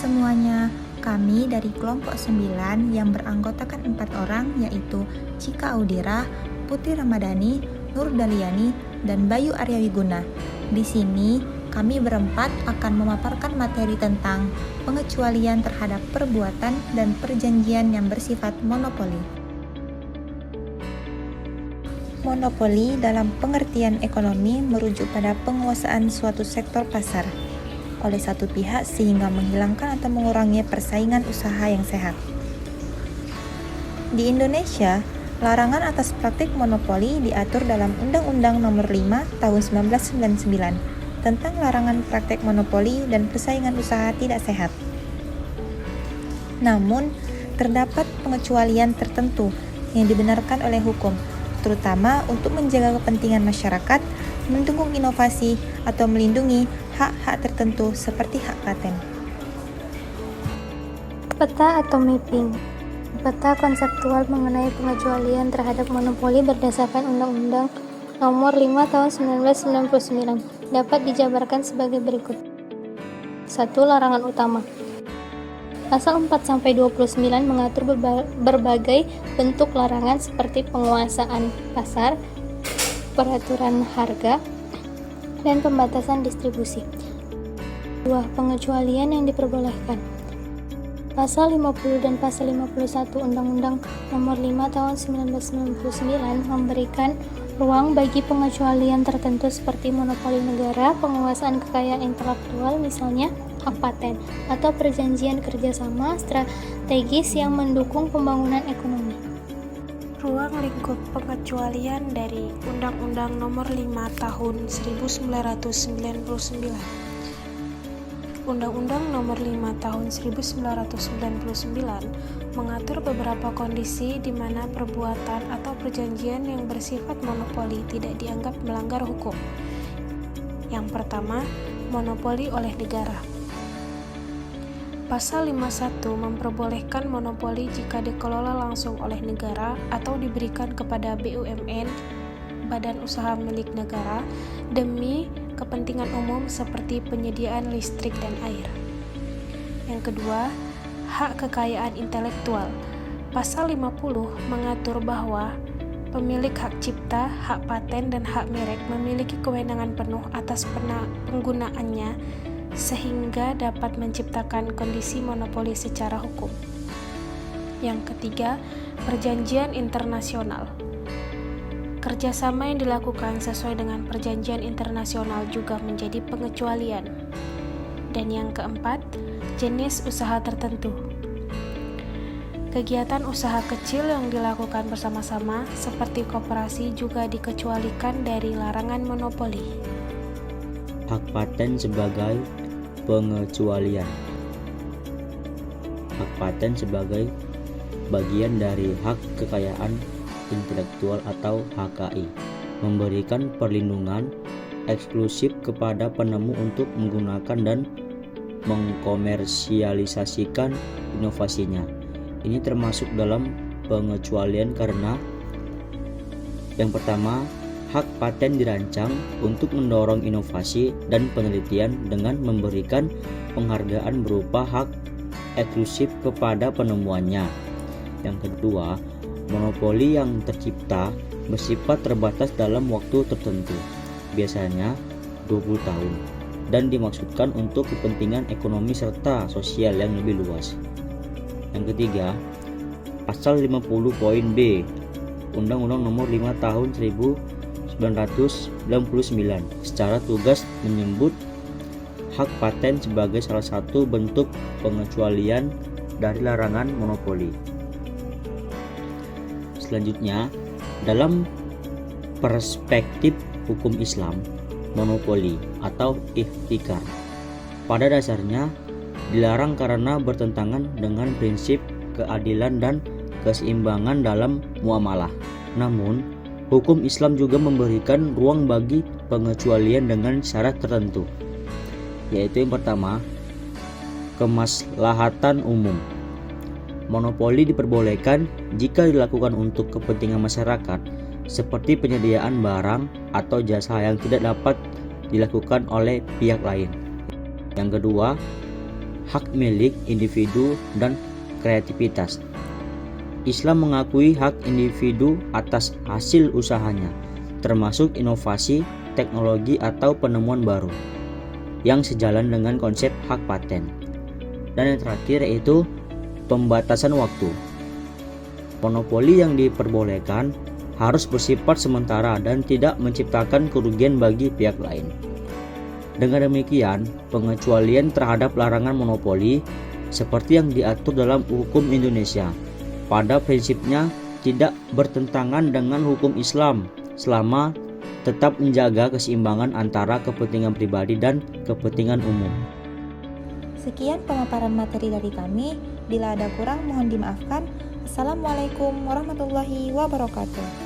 semuanya, kami dari kelompok 9 yang beranggotakan 4 orang yaitu Cika Audira, Putri Ramadhani, Nur Daliani, dan Bayu Aryawiguna. Di sini kami berempat akan memaparkan materi tentang pengecualian terhadap perbuatan dan perjanjian yang bersifat monopoli. Monopoli dalam pengertian ekonomi merujuk pada penguasaan suatu sektor pasar oleh satu pihak sehingga menghilangkan atau mengurangi persaingan usaha yang sehat. Di Indonesia, larangan atas praktik monopoli diatur dalam Undang-Undang Nomor 5 Tahun 1999 tentang larangan praktik monopoli dan persaingan usaha tidak sehat. Namun, terdapat pengecualian tertentu yang dibenarkan oleh hukum, terutama untuk menjaga kepentingan masyarakat, mendukung inovasi, atau melindungi hak-hak tertentu seperti hak paten. Peta atau mapping. Peta konseptual mengenai pengecualian terhadap monopoli berdasarkan Undang-Undang Nomor 5 Tahun 1999 dapat dijabarkan sebagai berikut. 1. Larangan utama. Pasal 4-29 mengatur berbagai bentuk larangan seperti penguasaan pasar, peraturan harga, dan pembatasan distribusi. 2. Pengecualian yang diperbolehkan. Pasal 50 dan Pasal 51 Undang-Undang Nomor 5 Tahun 1999 memberikan ruang bagi pengecualian tertentu seperti monopoli negara, penguasaan kekayaan intelektual misalnya hak paten, atau perjanjian kerjasama strategis yang mendukung pembangunan ekonomi. Ruang lingkup pengecualian dari Undang-Undang Nomor 5 Tahun 1999. Undang-Undang Nomor 5 Tahun 1999 mengatur beberapa kondisi di mana perbuatan atau perjanjian yang bersifat monopoli tidak dianggap melanggar hukum. Yang pertama, monopoli oleh negara. Pasal 51 memperbolehkan monopoli jika dikelola langsung oleh negara atau diberikan kepada BUMN, badan usaha milik negara, demi kepentingan umum seperti penyediaan listrik dan air. Yang kedua, hak kekayaan intelektual. Pasal 50 mengatur bahwa pemilik hak cipta, hak paten, dan hak merek memiliki kewenangan penuh atas penggunaannya sehingga dapat menciptakan kondisi monopoli secara hukum. Yang ketiga, perjanjian internasional. Kerjasama yang dilakukan sesuai dengan perjanjian internasional juga menjadi pengecualian. Dan yang keempat, jenis usaha tertentu. Kegiatan usaha kecil yang dilakukan bersama-sama seperti koperasi juga dikecualikan dari larangan monopoli. Hak paten sebagai pengecualian. Hak paten sebagai bagian dari hak kekayaan intelektual atau HKI, memberikan perlindungan eksklusif kepada penemu untuk menggunakan dan mengkomersialisasikan inovasinya. Ini termasuk dalam pengecualian karena yang pertama, hak paten dirancang untuk mendorong inovasi dan penelitian dengan memberikan penghargaan berupa hak eksklusif kepada penemuannya. Yang kedua, monopoli yang tercipta bersifat terbatas dalam waktu tertentu, biasanya 20 tahun, dan dimaksudkan untuk kepentingan ekonomi serta sosial yang lebih luas. Yang ketiga, Pasal 50 poin B Undang-Undang Nomor 5 Tahun 1999 secara tugas menyebut hak paten sebagai salah satu bentuk pengecualian dari larangan monopoli. Selanjutnya, dalam perspektif hukum Islam, monopoli atau ihtikar pada dasarnya dilarang karena bertentangan dengan prinsip keadilan dan keseimbangan dalam muamalah. Namun, hukum Islam juga memberikan ruang bagi pengecualian dengan syarat tertentu, yaitu yang pertama, kemaslahatan umum. Monopoli diperbolehkan jika dilakukan untuk kepentingan masyarakat, seperti penyediaan barang atau jasa yang tidak dapat dilakukan oleh pihak lain. Yang kedua, hak milik individu dan kreativitas. Islam mengakui hak individu atas hasil usahanya, termasuk inovasi, teknologi atau penemuan baru, yang sejalan dengan konsep hak paten. Dan yang terakhir yaitu pembatasan waktu. Monopoli yang diperbolehkan harus bersifat sementara dan tidak menciptakan kerugian bagi pihak lain. Dengan demikian, pengecualian terhadap larangan monopoli seperti yang diatur dalam hukum Indonesia pada prinsipnya tidak bertentangan dengan hukum Islam selama tetap menjaga keseimbangan antara kepentingan pribadi dan kepentingan umum. Sekian pemaparan materi dari kami. Bila ada kurang mohon dimaafkan. Assalamualaikum warahmatullahi wabarakatuh.